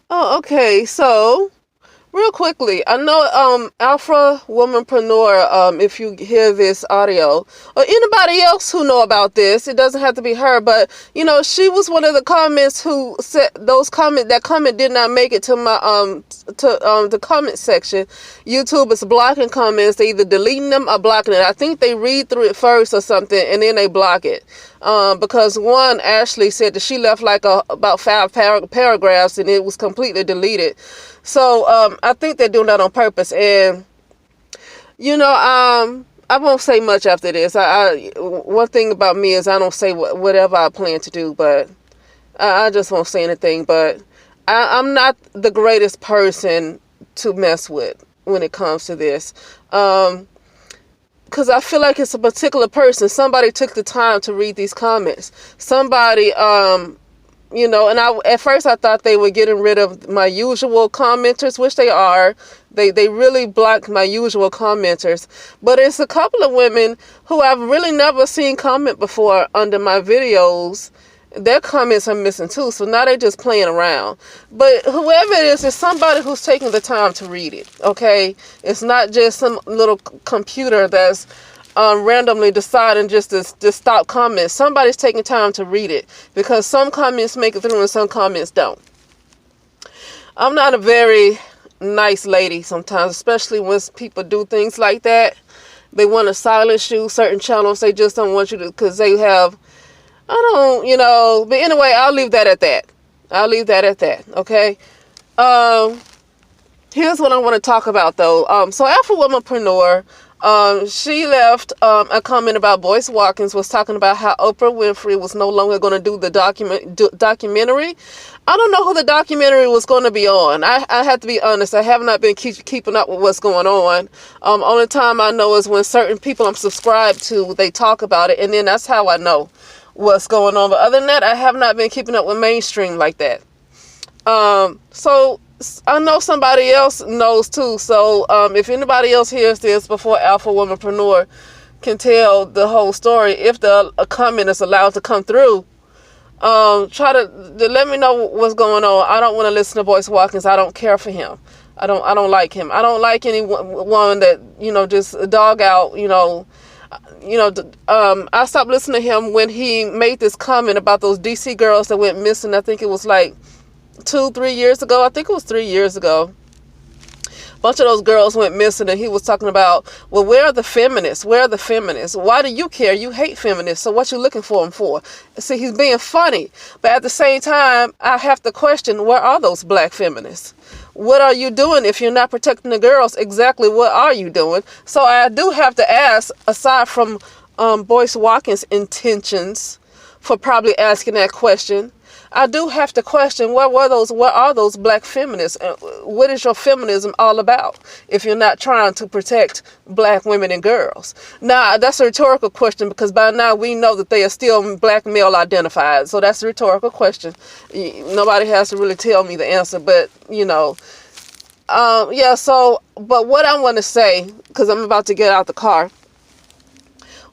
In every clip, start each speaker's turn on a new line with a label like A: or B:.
A: Oh, okay. So, real quickly, I know Alpha Womanpreneur, if you hear this audio, or anybody else who know about this, it doesn't have to be her, but she was one of the comments who said that comment did not make it to my the comment section. YouTube is blocking comments. They either deleting them or blocking it. I think they read through it first or something and then they block it. Because one Ashley said that she left like about 5 paragraphs and it was completely deleted. So I think they're doing that on purpose. And I won't say much after this. One thing about me is I don't say whatever I plan to do, but I just won't say anything. But I'm not the greatest person to mess with when it comes to this. Because I feel like it's a particular person. Somebody took the time to read these comments. Somebody, and at first I thought they were getting rid of my usual commenters, which they are. They really blocked my usual commenters. But it's a couple of women who I've really never seen comment before under my videos. Their comments are missing too, so now they're just playing around. But whoever it is somebody who's taking the time to read it, okay? It's not just some little computer that's randomly deciding just to stop comments. Somebody's taking time to read it, because some comments make it through and some comments don't. I'm not a very nice lady sometimes, especially when people do things like that. They want to silence you. Certain channels, they just don't want you to, because they have... but anyway, I'll leave that at that. Okay. Here's what I want to talk about though. So Alpha Womanpreneur, she left a comment about Boyce Watkins, was talking about how Oprah Winfrey was no longer going to do the documentary. I don't know who the documentary was going to be on. I have to be honest. I have not been keeping up with what's going on. Only time I know is when certain people I'm subscribed to, they talk about it, and then that's how I know what's going on. But other than that, I have not been keeping up with mainstream like that. So I know somebody else knows too. So if anybody else hears this before Alpha Womanpreneur can tell the whole story, if a comment is allowed to come through, try to let me know what's going on. I don't want to listen to Boyce Watkins. I don't care for him. I don't like him. I don't like anyone that just dog out. I stopped listening to him when he made this comment about those DC girls that went missing. I think it was like 2-3 years ago. I think it was 3 years ago. A bunch of those girls went missing, and he was talking about, well, where are the feminists? Where are the feminists? Why do you care? You hate feminists, so what you looking for them for? See, he's being funny, but at the same time, I have to question, where are those black feminists? What are you doing if you're not protecting the girls? Exactly what are you doing? So I do have to ask, aside from Boyce Watkins' intentions for probably asking that question, I do have to question, what are those black feminists? What is your feminism all about if you're not trying to protect black women and girls? Now, that's a rhetorical question, because by now we know that they are still black male identified. So that's a rhetorical question. Nobody has to really tell me the answer, but yeah, so, but what I want to say, because I'm about to get out the car,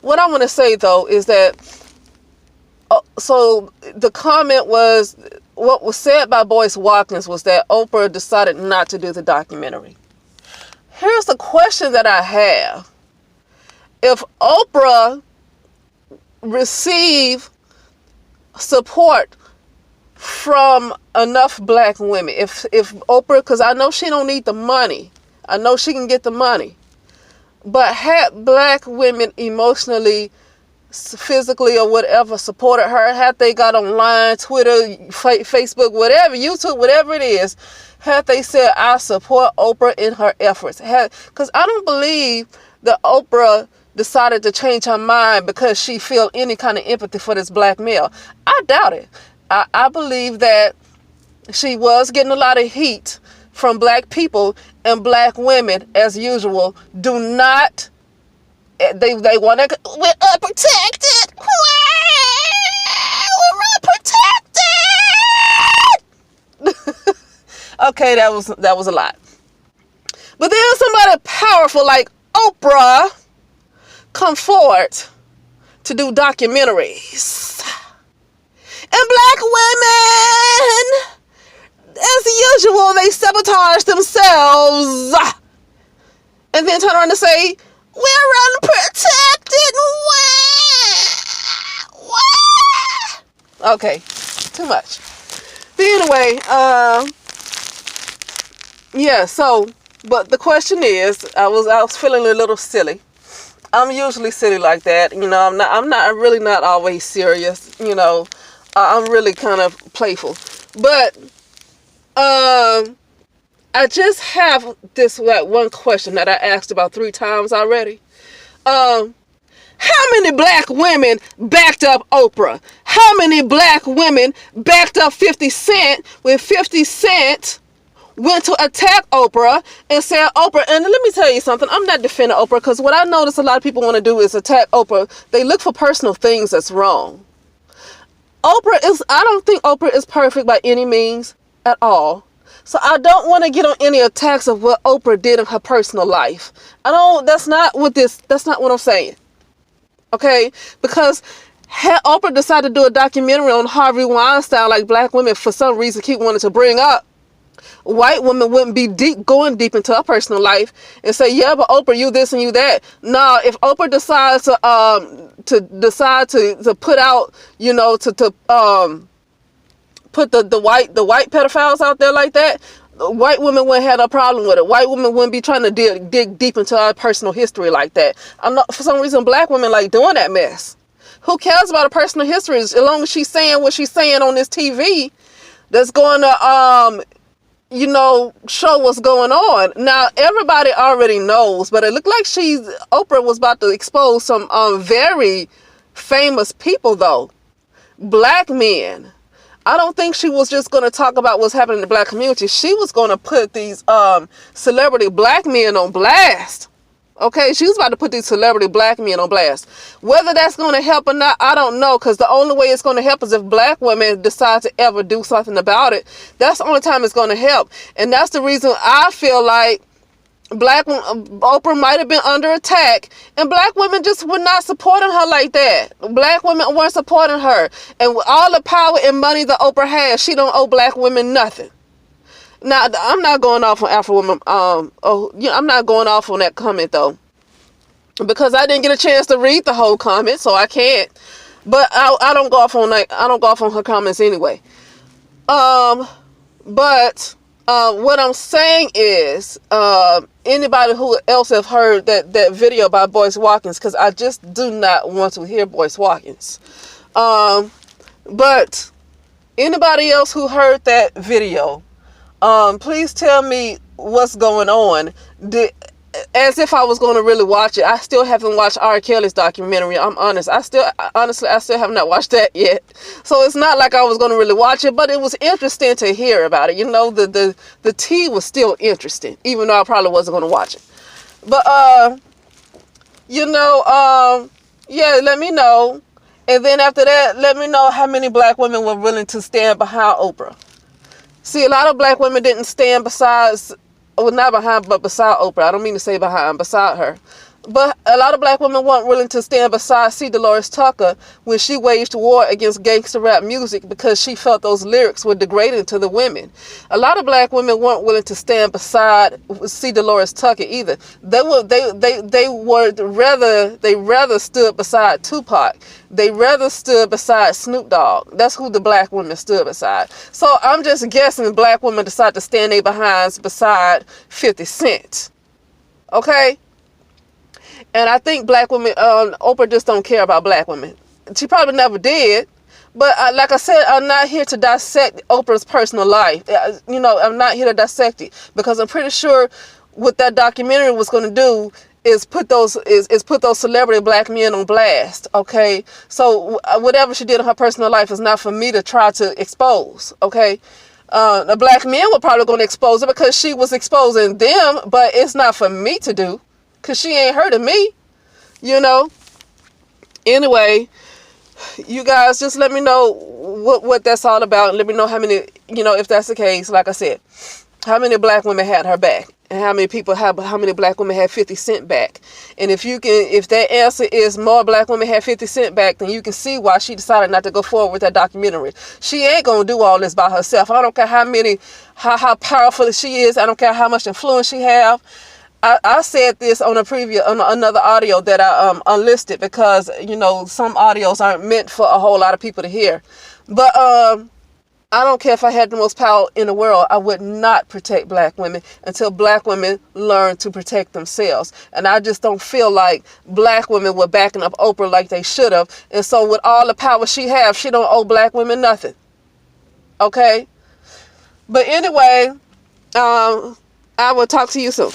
A: what I want to say though is that, so the comment was, what was said by Boyce Watkins was that Oprah decided not to do the documentary. Here's the question that I have. If Oprah received support from enough black women, if Oprah, because I know she don't need the money, I know she can get the money, but had black women emotionally, physically, or whatever supported her, had they got online, Twitter, Facebook, whatever, YouTube, whatever it is, had they said, I support Oprah in her efforts, because I don't believe that Oprah decided to change her mind because she feel any kind of empathy for this black male. I doubt it. I believe that she was getting a lot of heat from black people, and black women, as usual, do not, they want to, we're unprotected. We're unprotected. Okay, that was a lot. But then somebody powerful like Oprah come forward to do documentaries. And black women, as usual, they sabotage themselves. And then turn around and say, we're unprotected. Okay, too much. But anyway, yeah, so, but the question is, I was feeling a little silly. I'm usually silly like that. You know, I'm really not always serious. You know, I'm really kind of playful. But, I just have this one question that I asked about 3 times already. How many black women backed up Oprah? How many black women backed up 50 Cent when 50 Cent went to attack Oprah and said, Oprah, and let me tell you something, I'm not defending Oprah, because what I notice a lot of people want to do is attack Oprah. They look for personal things that's wrong. I don't think Oprah is perfect by any means at all. So I don't want to get on any attacks of what Oprah did in her personal life. That's not what I'm saying. Okay? Because had Oprah decided to do a documentary on Harvey Weinstein, like black women for some reason keep wanting to bring up, white women wouldn't be going deep into her personal life and say, yeah, but Oprah, you this and you that. No, if Oprah decides to put out, you know, put the white pedophiles out there like that, white women wouldn't have a problem with it. White women wouldn't be trying to dig deep into our personal history like that. For some reason, black women like doing that mess. Who cares about her personal history as long as she's saying what she's saying on this TV that's going to you know, show what's going on. Now, everybody already knows, but it looked like Oprah was about to expose some very famous people, though. Black men. I don't think she was just going to talk about what's happening in the black community. She was going to put these celebrity black men on blast. Okay, she was about to put these celebrity black men on blast. Whether that's going to help or not, I don't know, because the only way it's going to help is if black women decide to ever do something about it. That's the only time it's going to help. And that's the reason I feel like Oprah might have been under attack, and black women just were not supporting her like that. Black women weren't supporting her. And with all the power and money that Oprah has, she don't owe black women nothing. Now, I'm not going off on Afro women. I'm not going off on that comment though, because I didn't get a chance to read the whole comment, so I can't. But I don't go off on that. I don't go off on her comments anyway. But what I'm saying is, anybody who else have heard that video by Boyce Watkins, because I just do not want to hear Boyce Watkins. But anybody else who heard that video, please tell me what's going on. As if I was going to really watch it. I still haven't watched R. Kelly's documentary. I'm honest. I still have not watched that yet. So it's not like I was going to really watch it, but it was interesting to hear about it. You know, the tea was still interesting, even though I probably wasn't going to watch it. But, yeah, let me know. And then after that, let me know how many black women were willing to stand behind Oprah. See, a lot of black women didn't stand beside Oprah. I don't mean to say beside her. But a lot of black women weren't willing to stand beside C. Dolores Tucker when she waged war against gangster rap music because she felt those lyrics were degrading to the women. A lot of black women weren't willing to stand beside C. Dolores Tucker either. They rather stood beside Tupac. They rather stood beside Snoop Dogg. That's who the black women stood beside. So I'm just guessing black women decided to stand their behinds beside 50 Cent. Okay? And I think black women, Oprah just don't care about black women. She probably never did. But like I said, I'm not here to dissect Oprah's personal life. I'm not here to dissect it. Because I'm pretty sure what that documentary was going to do is put those celebrity black men on blast. Okay? So whatever she did in her personal life is not for me to try to expose. Okay? The black men were probably going to expose it because she was exposing them. But it's not for me to do. Because she ain't hurting me, you know. Anyway, you guys just let me know what that's all about. And let me know how many, if that's the case, like I said. How many black women had her back? And how many black women had 50 Cent back? And if that answer is more black women had 50 Cent back, then you can see why she decided not to go forward with that documentary. She ain't gonna do all this by herself. I don't care how powerful she is. I don't care how much influence she have. I said this on another audio that I unlisted, because some audios aren't meant for a whole lot of people to hear. But I don't care if I had the most power in the world. I would not protect black women until black women learn to protect themselves. And I just don't feel like black women were backing up Oprah like they should have. And so with all the power she has, she don't owe black women nothing. Okay? But anyway, I will talk to you soon.